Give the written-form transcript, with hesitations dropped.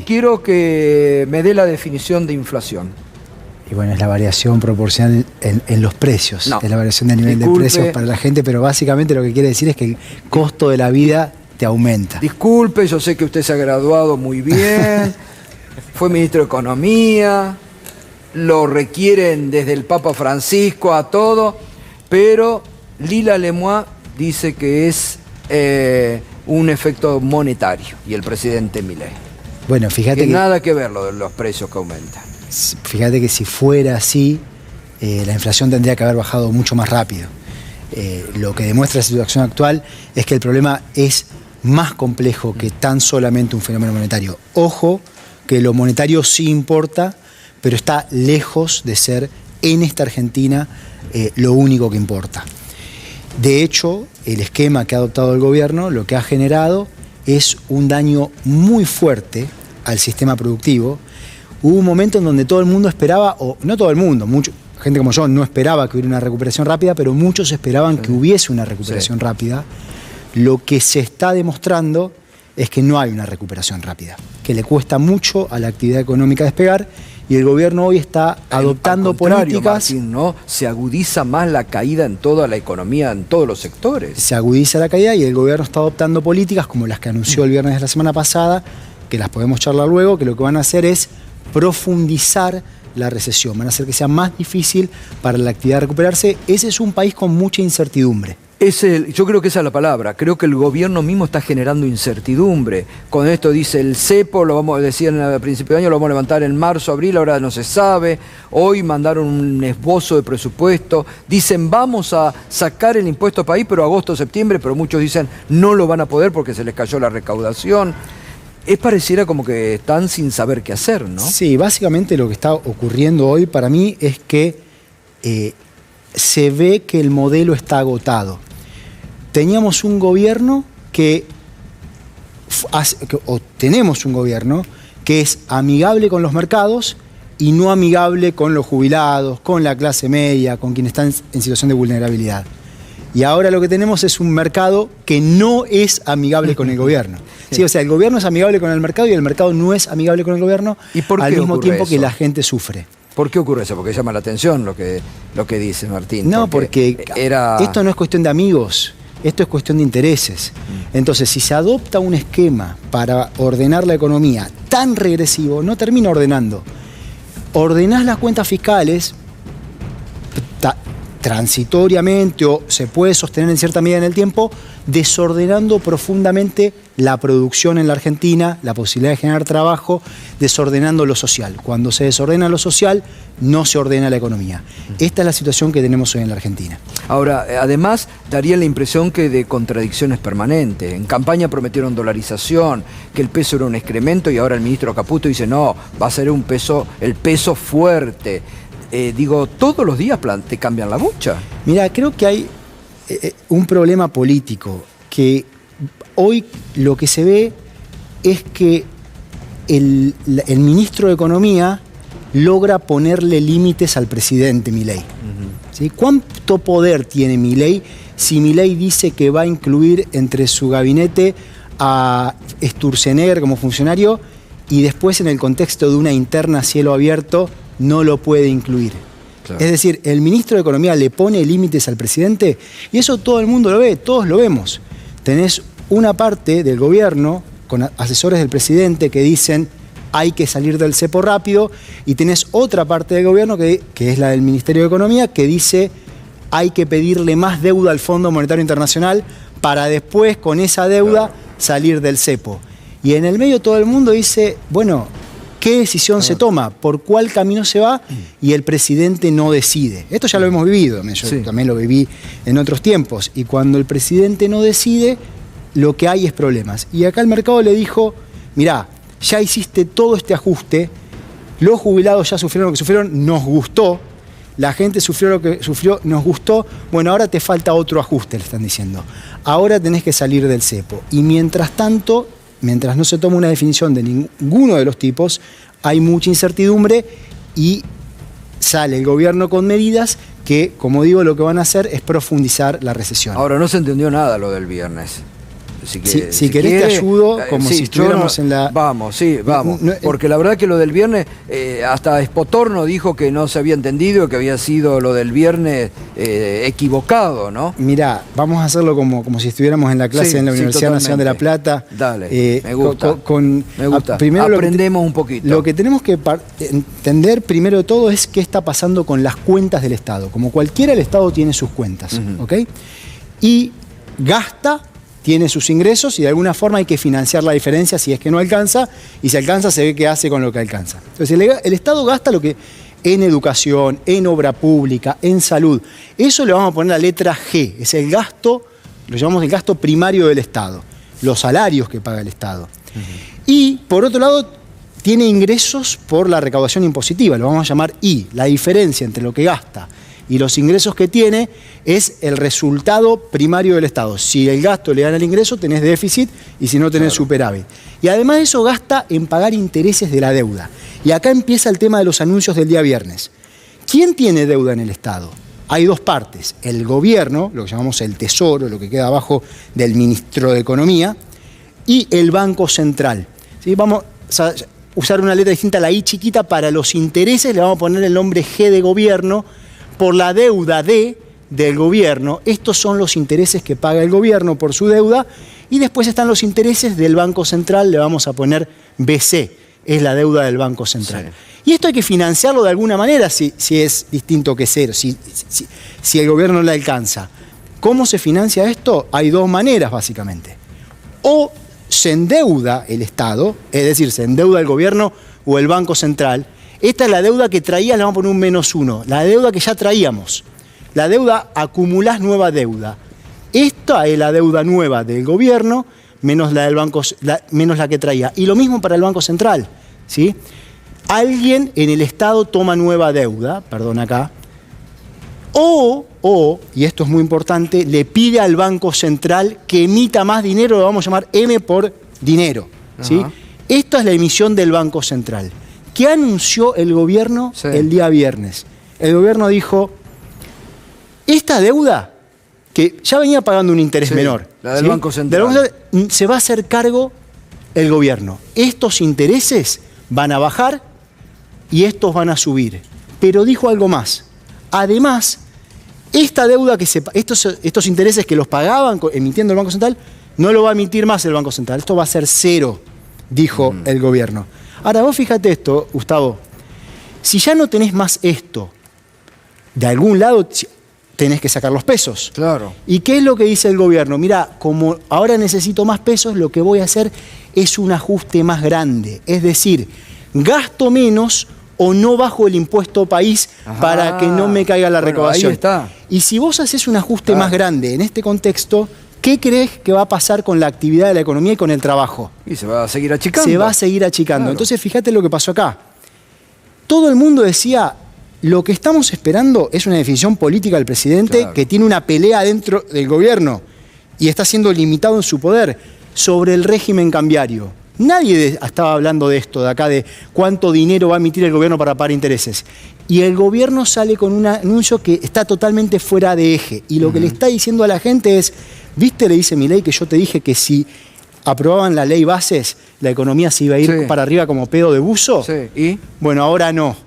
Quiero que me dé la definición de inflación. Y bueno, es la variación proporcional en los precios. No. Es la variación del nivel de precios para la gente, pero básicamente lo que quiere decir es que el costo de la vida te aumenta. Disculpe, yo sé que usted se ha graduado muy bien, fue ministro de Economía, lo requieren desde el Papa Francisco a todo, pero Lila Lemoine dice que es un efecto monetario y el presidente Milei. Bueno, fíjate que nada que ver lo de los precios que aumentan. Fíjate que si fuera así, la inflación tendría que haber bajado mucho más rápido. Lo que demuestra la situación actual es que el problema es más complejo que tan solamente un fenómeno monetario. Ojo, que lo monetario sí importa, pero está lejos de ser en esta Argentina lo único que importa. De hecho, el esquema que ha adoptado el gobierno lo que ha generado es un daño muy fuerte al sistema productivo. Hubo un momento en donde todo el mundo esperaba, o no todo el mundo, mucha gente como yo no esperaba que hubiera una recuperación rápida, pero muchos esperaban que hubiese una recuperación rápida. Lo que se está demostrando es que no hay una recuperación rápida, que le cuesta mucho a la actividad económica despegar, y el gobierno hoy está adoptando políticas. Martín, ¿no? Se agudiza más la caída en toda la economía, en todos los sectores. Se agudiza la caída y el gobierno está adoptando políticas como las que anunció el viernes de la semana pasada, que las podemos charlar luego, que lo que van a hacer es profundizar la recesión, van a hacer que sea más difícil para la actividad recuperarse. Ese es un país con mucha incertidumbre. Yo creo que esa es la palabra. Creo que el gobierno mismo está generando incertidumbre. Con esto dice el cepo, lo vamos a decir al principio de año, lo vamos a levantar en marzo, abril, ahora no se sabe. Hoy mandaron un esbozo de presupuesto. Dicen vamos a sacar el impuesto país, pero agosto, septiembre, pero muchos dicen no lo van a poder porque se les cayó la recaudación. Pareciera como que están sin saber qué hacer, ¿no? Sí, básicamente lo que está ocurriendo hoy para mí es que se ve que el modelo está agotado. Teníamos un gobierno tenemos un gobierno que es amigable con los mercados y no amigable con los jubilados, con la clase media, con quienes están en situación de vulnerabilidad. Y ahora lo que tenemos es un mercado que no es amigable con el gobierno. Sí, o sea, el gobierno es amigable con el mercado y el mercado no es amigable con el gobierno. ¿Y por qué al mismo tiempo eso? Que la gente sufre. ¿Por qué ocurre eso? Porque llama la atención lo que dice Martín. No, porque esto no es cuestión de amigos, esto es cuestión de intereses. Entonces, si se adopta un esquema para ordenar la economía tan regresivo, no termina ordenando. Ordenás las cuentas fiscales transitoriamente, o se puede sostener en cierta medida en el tiempo, desordenando profundamente la producción en la Argentina, la posibilidad de generar trabajo, desordenando lo social. Cuando se desordena lo social, no se ordena la economía. Esta es la situación que tenemos hoy en la Argentina. Ahora, además, daría la impresión que de contradicciones permanentes. En campaña prometieron dolarización, que el peso era un excremento, y ahora el ministro Caputo dice, no, va a ser el peso fuerte. Todos los días te cambian la bucha. Mira, creo que hay un problema político, que hoy lo que se ve es que el ministro de Economía logra ponerle límites al presidente Milei. ¿Sí? ¿Cuánto poder tiene Milei si Milei dice que va a incluir entre su gabinete a Sturzenegger como funcionario y después, en el contexto de una interna a cielo abierto, no lo puede incluir? Claro. Es decir, el ministro de Economía le pone límites al presidente, y eso todo el mundo lo ve, todos lo vemos. Tenés una parte del gobierno, con asesores del presidente, que dicen hay que salir del cepo rápido, y tenés otra parte del gobierno, que es la del Ministerio de Economía, que dice hay que pedirle más deuda al Fondo Monetario Internacional para después, con esa deuda, salir del cepo. Y en el medio todo el mundo dice, bueno, ¿qué decisión se toma? ¿Por cuál camino se va? Y el presidente no decide. Esto ya lo hemos vivido, yo también lo viví en otros tiempos. Y cuando el presidente no decide, lo que hay es problemas. Y acá el mercado le dijo, mirá, ya hiciste todo este ajuste, los jubilados ya sufrieron lo que sufrieron, nos gustó, la gente sufrió lo que sufrió, nos gustó, bueno, ahora te falta otro ajuste, le están diciendo. Ahora tenés que salir del cepo. Y mientras tanto, mientras no se toma una definición de ninguno de los tipos, hay mucha incertidumbre y sale el gobierno con medidas que, como digo, lo que van a hacer es profundizar la recesión. Ahora, no se entendió nada lo del viernes. Si querés te ayudo, como si estuviéramos en la... Vamos, sí, vamos. Porque la verdad que lo del viernes, hasta Espotorno dijo que no se había entendido, que había sido lo del viernes equivocado, ¿no? Mirá, vamos a hacerlo como si estuviéramos en la clase en la Universidad Nacional de La Plata. Dale, me gusta. Me gusta. Primero aprendemos un poquito. Lo que tenemos que entender primero de todo es qué está pasando con las cuentas del Estado. Como cualquiera, el Estado tiene sus cuentas, ¿ok? Y gasta, tiene sus ingresos y de alguna forma hay que financiar la diferencia si es que no alcanza, y si alcanza se ve qué hace con lo que alcanza. Entonces el Estado gasta lo que en educación, en obra pública, en salud. Eso le vamos a poner la letra G, es el gasto, lo llamamos el gasto primario del Estado, los salarios que paga el Estado. Y por otro lado tiene ingresos por la recaudación impositiva, lo vamos a llamar I. La diferencia entre lo que gasta y los ingresos que tiene es el resultado primario del Estado. Si el gasto le gana el ingreso, tenés déficit, y si no, tenés superávit. Y además de eso, gasta en pagar intereses de la deuda. Y acá empieza el tema de los anuncios del día viernes. ¿Quién tiene deuda en el Estado? Hay dos partes. El gobierno, lo que llamamos el Tesoro, lo que queda abajo del ministro de Economía, y el Banco Central. ¿Sí? Vamos a usar una letra distinta, la I chiquita, para los intereses le vamos a poner el nombre G de gobierno, por la deuda del gobierno. Estos son los intereses que paga el gobierno por su deuda, y después están los intereses del Banco Central, le vamos a poner BC, es la deuda del Banco Central. Sí. Y esto hay que financiarlo de alguna manera si es distinto que cero, si el gobierno no le alcanza. ¿Cómo se financia esto? Hay dos maneras básicamente. O se endeuda el Estado, es decir, se endeuda el gobierno o el Banco Central. Esta es la deuda que traías, le vamos a poner un -1. La deuda que ya traíamos. La deuda, acumulás nueva deuda. Esta es la deuda nueva del gobierno, menos la del banco, menos la que traía. Y lo mismo para el Banco Central, ¿sí? Alguien en el Estado toma nueva deuda, perdón acá, o, y esto es muy importante, le pide al Banco Central que emita más dinero, lo vamos a llamar M por dinero, ¿sí? Esta es la emisión del Banco Central. ¿Qué anunció el gobierno el día viernes? El gobierno dijo, esta deuda, que ya venía pagando un interés menor, la del Banco Central, se va a hacer cargo el gobierno. Estos intereses van a bajar y estos van a subir. Pero dijo algo más. Además, esta deuda estos intereses que los pagaban emitiendo el Banco Central, no lo va a emitir más el Banco Central. Esto va a ser cero, dijo el gobierno. Ahora, vos fíjate esto, Gustavo, si ya no tenés más esto, de algún lado tenés que sacar los pesos. Claro. ¿Y qué es lo que dice el gobierno? Mirá, como ahora necesito más pesos, lo que voy a hacer es un ajuste más grande. Es decir, gasto menos o no bajo el impuesto país para que no me caiga la recaudación. Ahí está. Y si vos haces un ajuste más grande en este contexto, ¿qué crees que va a pasar con la actividad de la economía y con el trabajo? Y se va a seguir achicando. Se va a seguir achicando. Claro. Entonces, fíjate lo que pasó acá. Todo el mundo decía, lo que estamos esperando es una definición política del presidente que tiene una pelea dentro del gobierno y está siendo limitado en su poder sobre el régimen cambiario. Nadie estaba hablando de esto, de acá, de cuánto dinero va a emitir el gobierno para pagar intereses. Y el gobierno sale con un anuncio que está totalmente fuera de eje. Y lo que le está diciendo a la gente es, ¿viste? Le dice Milei que yo te dije que si aprobaban la ley bases, la economía se iba a ir para arriba como pedo de buzo. Sí. ¿Y? Bueno, ahora no.